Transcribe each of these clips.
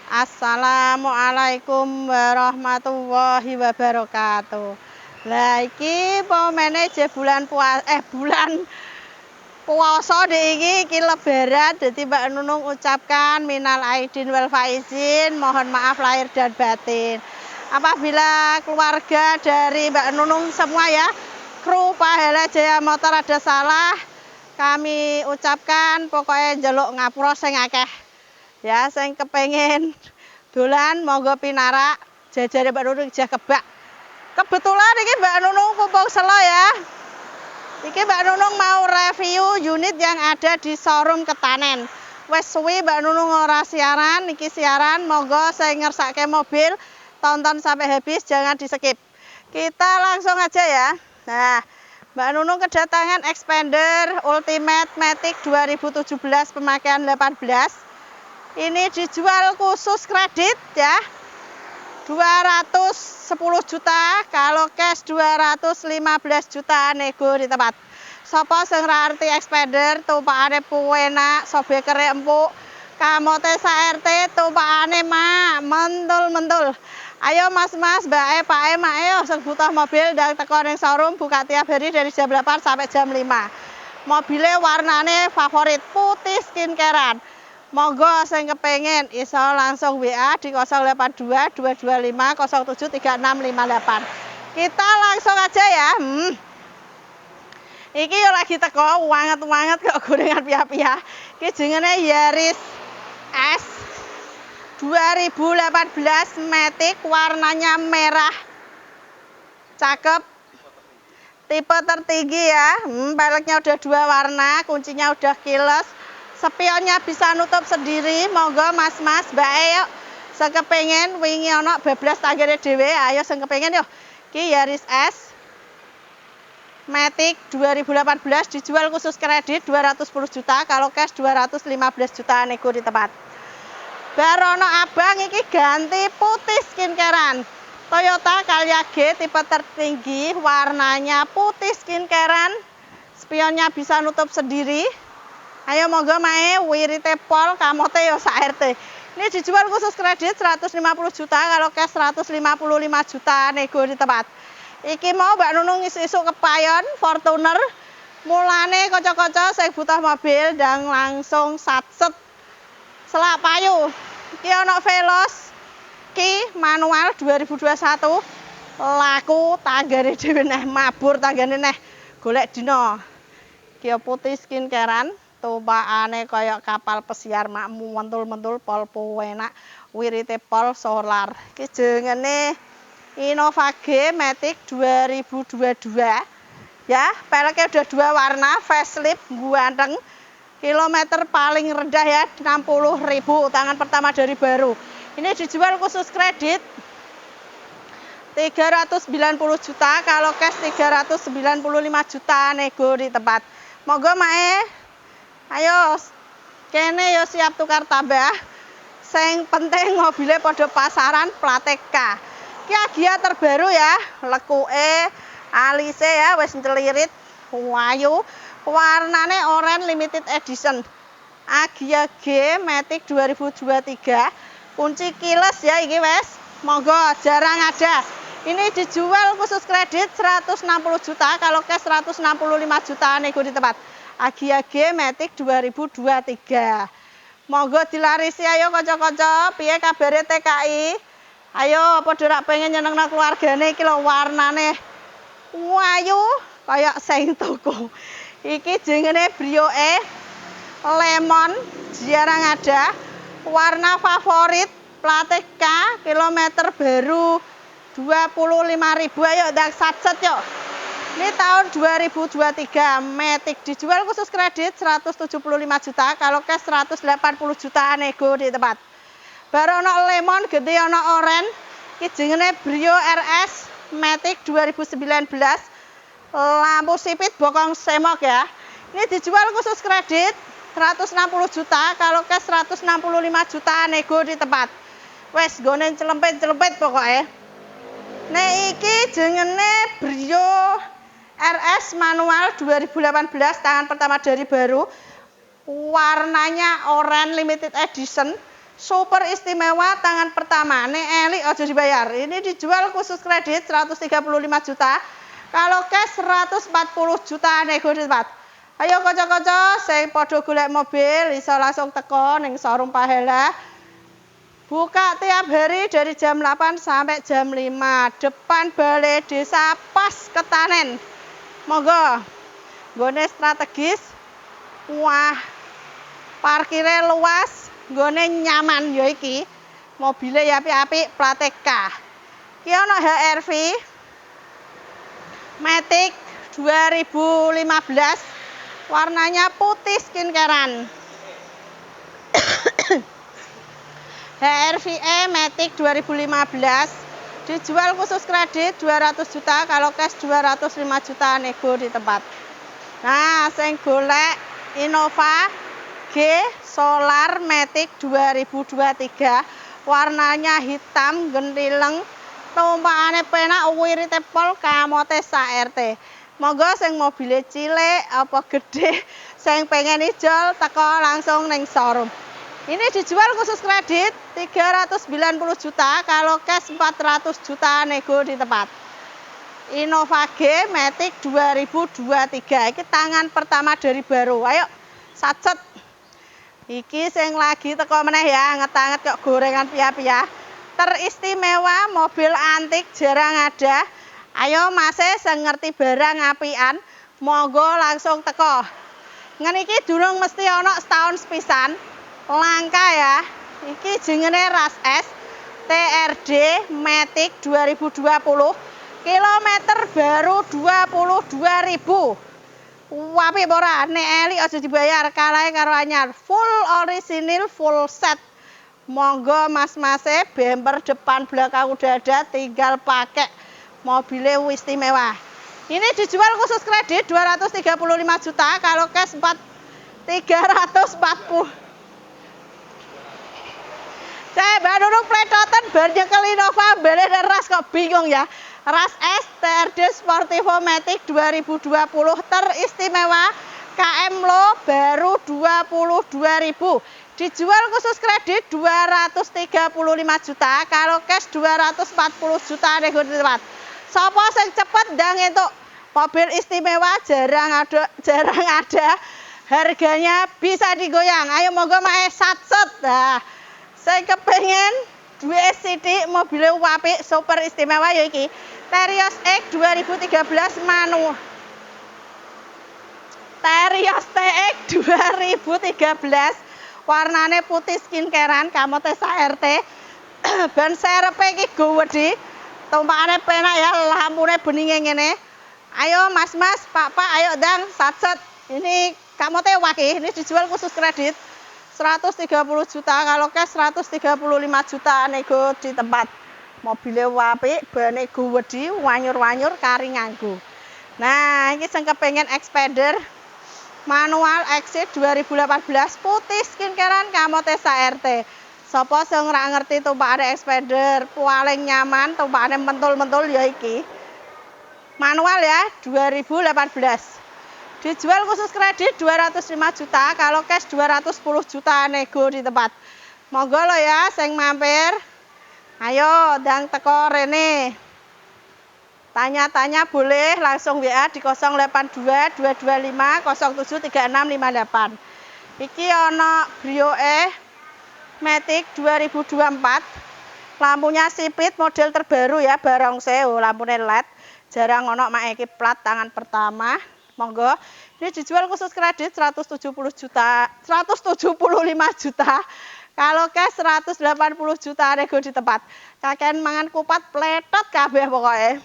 Assalamualaikum warahmatullahi wabarakatuh. Lah iki pemene je bulan puasa iki lebaran, jadi Mbak Nunung ucapkan minal aidin wal faizin, mohon maaf lahir dan batin. Apabila keluarga dari Mbak Nunung semua ya, kru Pahala Jaya Motor ada salah, kami ucapkan pokoknya njaluk ngapura sing akeh. Ya, sing kepengen dolan monggo pinarak, jajare Mbak Nunung jah kebak. Kebetulan iki Mbak Nunung kumpul selo ya. Iki Mbak Nunung mau review unit yang ada di showroom Ketanen. Wes suwi Mbak Nunung ora siaran, iki siaran, monggo sing ngersake mobil tonton sampai habis, jangan di-skip. Kita langsung aja ya. Nah, Mbak Nunung kedatangan Xpander Ultimate Matic 2017 pemakaian 18. Ini dijual khusus kredit ya. 210 juta, kalau cash 215 juta nego di tempat. Sopo sing ra arti Xpander tumpakane puenak, sobekere empuk, kamote sa-RT tumpakane mak mentul-mentul. Ayo mas-mas, mbak pak mak ayo sing butuh mobil dan teko ning showroom buka tiap hari dari jam 8 sampai jam 5. Mobilnya warnane favorit putih skincarean. Monggo sing kepengen iso langsung WA di 082 225 07 3658. Kita langsung aja ya. Iki yo lagi teko wanget-wanget kok gorengan piyah-piyah. Iki jenenge Yaris S 2018 Matic, warnanya merah. Cakep. Tipe tertinggi ya. Peleknya udah 2 warna, kuncinya udah keyless. Spionnya bisa nutup sendiri, monggo mas-mas, mbak yuk. Sing kepengen wingi ana bablas tanggane dhewe, ayo sing kepengen yo. Iki Yaris S Matic 2018 dijual khusus kredit 210 juta, kalau cash 215 juta nego di tempat. Barono abang iki ganti putih skincarean. Toyota Calya G tipe tertinggi, warnanya putih skincarean. Spionnya bisa nutup sendiri. Ayo monggo mae wirite pol kamote yo sa-RT. Ini dijual khusus kredit 150 juta, kalau cash 155 juta nego di tempat. Iki mau Mbak Nunung isu-isu kepayon Fortuner. Mulane kocok-kocok sing butuh mobil dan langsung satset selak payu. Iki ana Veloz Ki manual 2021. Laku tanggane dhewe neh mabur tanggane neh golek dina. Ki putih skincarean. Tumpakane kaya kapal pesiar makmu mentul-mentul pol puenak wirite pol solar. Iki jenenge Innova G Matic 2022 ya, peleknya udah 2 warna, facelift ganteng. Kilometer paling rendah ya 60.000, tangan pertama dari baru. Ini dijual khusus kredit 390 juta, kalau cash 395 juta nego di tempat. Monggo mae ayo kene yo siap tukar tambah. Sing penting mobilnya pada pasaran plate K. Ki Agia terbaru ya, lekuke alise ya wis celirit wayu. Warnane oranye limited edition. Agia G Matic 2023. Kunci keyless ya iki wes. Monggo jarang ada. Ini dijual khusus kredit 160 juta, kalau cash 165 juta nego di tempat. Agia G Matic 2023. Monggo dilarisi ayo kanca-kanca, piye kabare TKI? Ayo padha rak pengen nyenengno keluargane iki lho, warnane wayu kaya sing toko. Iki jenenge Brio E Lemon, jarang ada. Warna favorit plate K, kilometer baru 25.000. Ayo ndak satset yuk. Ini tahun 2023, Matic dijual khusus kredit 175 juta, kalau cash 180 juta nego di tempat. Baru ono lemon, gede ono oren. Iki jenenge Brio RS Matic 2019. Lampu sipit bokong semok ya. Ini dijual khusus kredit 160 juta, kalau cash 165 juta nego di tempat. Wes gonen celempet-celempet pokoknya. Nah iki jenenge Brio RS manual 2018, tangan pertama dari baru. Warnanya oranye limited edition. super istimewa tangan pertama. Nek Eli ojo dibayar. Ini dijual khusus kredit 135 juta. Kalau cash 140 juta nego di tempat. Ayo kanca-kanca sing padha golek mobil iso langsung teko ning showroom Pahela. Buka tiap hari dari jam 8 sampai jam 5. Depan Balai Desa pas Ketanen. Monggo. Nggone strategis. Wah. Parkirnya luas, nggone nyaman ya iki. Mobile ya apik-apik plate K. Ki ono HR-V Matic 2015. Warnanya putih skincarean. HR-VE Matic 2015 dijual khusus kredit 200 juta, kalau cash 205 juta nego di tempat. Nah, sing golek Innova G Solar Matic 2023, warnanya hitam gentileng, tumpakane penak, wirite pol, kamote sak RT. Monggo sing mobile cilik apa gede sing pengen ijol teko langsung ning showroom. Ini dijual khusus kredit 390 juta, kalau cash 400 juta nego di tempat. Innova G Matic 2023. Iki tangan pertama dari baru. Ayo sacet. Iki sing lagi teko meneh ya, anget-anget kok gorengan pia-pia. Teristimewa, mobil antik jarang ada. Ayo Mas sing ngerti barang apian, monggo langsung teko. Ngen iki durung mesti ana setahun sepisan. Langka ya. Iki jenenge Ras S TRD Matic 2020. Kilometer baru 22.000. Apik ora? Nek Eli aja dibayar, kalahe karo anyar. Full orisinil, full set. Monggo mas-mase, bumper depan belakang udah ada, tinggal pakai. Mobilnya istimewa. Ini dijual khusus kredit 235 juta, kalau cash 340. Saya baru pletoten bar nyekel Innova beli Ras kok bingung ya. Ras S TRD Sportivo Matic 2020 teristimewa, KM Lo baru 22.000. Dijual khusus kredit 235 juta, kalau cash 240 juta nego di tempat. Sapa sing cepet ndang entuk mobil istimewa, jarang ada. Harganya bisa digoyang. Ayo monggo mae satset. Nah, saya kepengen duwe SCD mobil apik super istimewa ya iki. Terios X 2013 manual. Terios TX 2013 warnane putih skincarean, kamote sak RT. Ban serepe iki gowedi. Tumpakane penak ya, lampune beninge ngene. Ayo Mas-mas, Pak-pak, ayo dang satset. Ini kamote waki, ini dijual khusus kredit 130 juta, kalau cash 135 juta nego di tempat. Mobilnya apik, bane gowedi, wanyur-wanyur kari nganggo. Nah, ini sing kepengen Expander manual exit 2018 putih skincarean, kamote sak RT. Sapa sing ora ngerti tumpakane Expander paling nyaman, tumpakane mentul-mentul ya iki. Manual ya 2018. Dijual khusus kredit 205 juta, kalau cash 210 juta nego di tempat. Monggo lo ya sing mampir. Ayo ndang teko rene. Tanya-tanya boleh langsung WA di 082 225 073658. Iki ana Brio Matic 2024. Lampunya sipit, model terbaru ya, barongsai, lampunya LED. Jarang ono mak iki plat tangan pertama. Monggo. Ini dijual khusus kredit 175 juta. Kalau cash 180 juta nego di tempat. Kakean mangan kupat pletot kabeh pokoknya.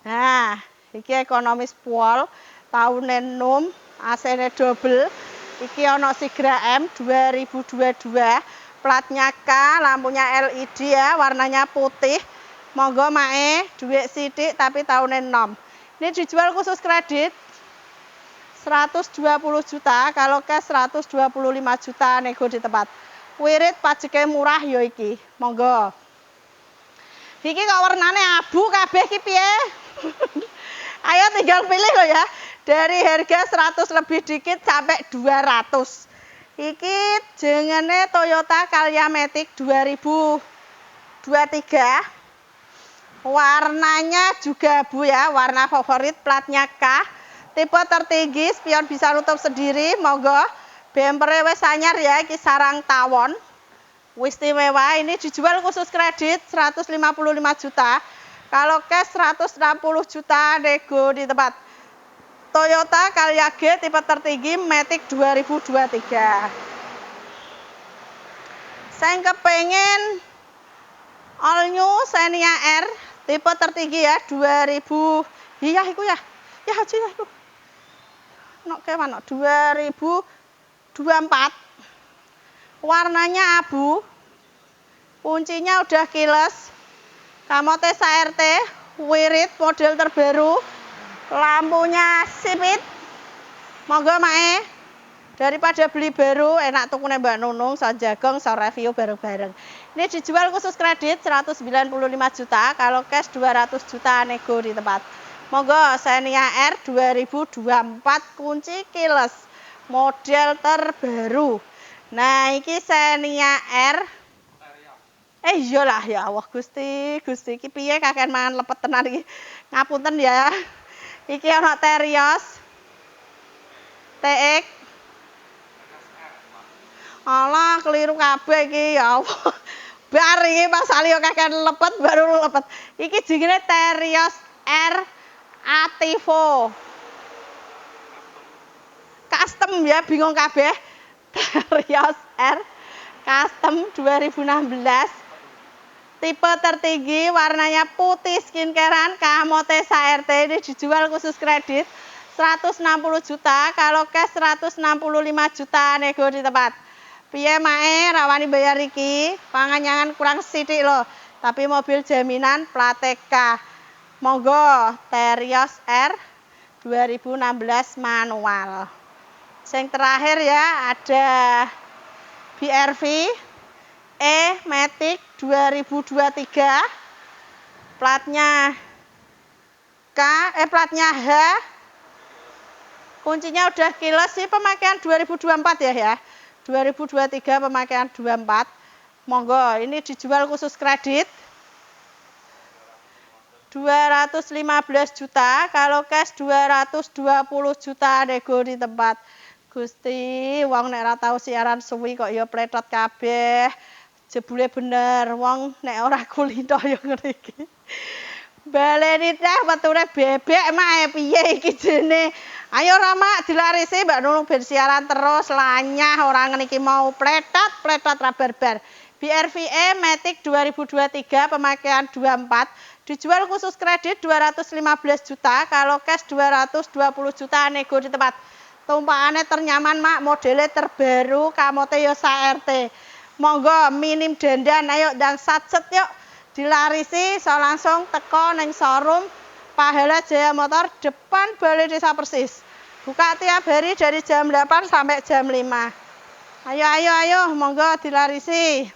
Nah, iki ekonomis pol, tahune nom, AC-ne double. Iki ono Sigra M 2022, platnya K, lampunya LED ya, warnanya putih. Monggo mae duit sidik tapi tahunnya nom. Ini dijual khusus kredit 120 juta, kalau cash 125 juta nego di tempat. Wirid pajaknya murah ya iki. Monggo. Iki kok warnane abu kabeh iki piye? Ayo tinggal pilih loh ya. Dari harga 100 lebih dikit sampai 200. Iki jenenge Toyota Calya Matic 2023. Warnanya juga Bu ya, warna favorit, platnya K. Tipe tertinggi, spion bisa nutup sendiri, monggo. Bempernya wis anyar ya, iki sarang tawon. Wis istimewa, ini dijual khusus kredit 155 juta. Kalau cash 160 juta, nego di tempat. Toyota Calya G tipe tertinggi Matic 2023. Saya kepengen all new Xenia R tipe tertinggi ya 2000. Iya iku ya. Ya haji lah iku. Nok kewan 2024. Warnanya abu. Kuncinya udah keyless. Kamote SRT, wirid model terbaru. Lampunya sipit. Monggo mae. Daripada beli baru, enak tukune Mbak Nunung, so jagong, so review bareng-bareng. Ini dijual khusus kredit 195 juta, kalau cash 200 juta nego di tempat. Monggo Xenia R 2024 kunci keyless, model terbaru. Nah, iki Xenia R. Iyalah ya Allah Gusti, iki piye kakek mangan lepet tenan iki. Ngapunten ya. Iki ana Terios. TX. Alah keliru kabeh iki ya Allah. Bar iki Mas Ali kakek lepet baru lepet. Iki jenenge Terios R Ativo. Custom ya bingung kabeh. Terios R Custom 2016. Tipe tertinggi, warnanya putih skincarean, Kamote SRT. Ini dijual khusus kredit 160 juta, kalau cash 165 juta nego di tempat. Piye mae rawani bayar iki, panganyangan kurang sithik loh, tapi mobil jaminan plat K. Monggo Terios R 2016 manual. Yang terakhir ya ada BRV Matic 2023. Platnya K, platnya H. Kuncinya udah keyless sih, pemakaian 2024 ya. 2023 pemakaian 24. Monggo, ini dijual khusus kredit 215 juta, kalau cash 220 juta nego di tempat. Gusti, wong nek ora tau siaran suwi kok ya pletot kabeh. Jebule bener, wong nek ora kulino ya ngene iki. Baleni teh weture bebek mak piye iki jene. Ayo Rama dilarisi Mbak Nunung ben siaran terus lanyah ora ngene iki mau pletot ra barbar. BRVE Matic 2023 pemakaian 24 dijual khusus kredit 215 juta, kalau cash 220 juta nego di tempat. Tumpakannya ternyaman mak, modelnya terbaru, Kamote yo SRT. Monggo minim dandan, ayo dan satset yuk dilarisi, so langsung teko neng showroom Pahala Jaya Motor depan Balai Desa Persis. Buka tiap hari dari jam 8 sampai jam 5. Ayo, monggo dilarisi.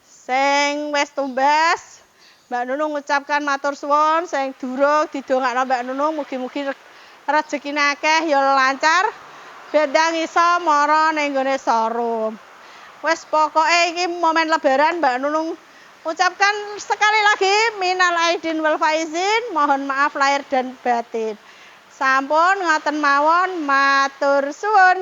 Sing wis tumbas, Mbak Nunung ngucapkan matur suwun, sing durung didongakno Mbak Nunung mugi-mugi rezekine akeh ya lancar. Bendang iso mara ning gone showroom. Wes pokoke iki momen lebaran Mbak Nunung ucapkan sekali lagi minal aidin wal faizin, mohon maaf lahir dan batin. Sampun ngoten mawon, matur suwun.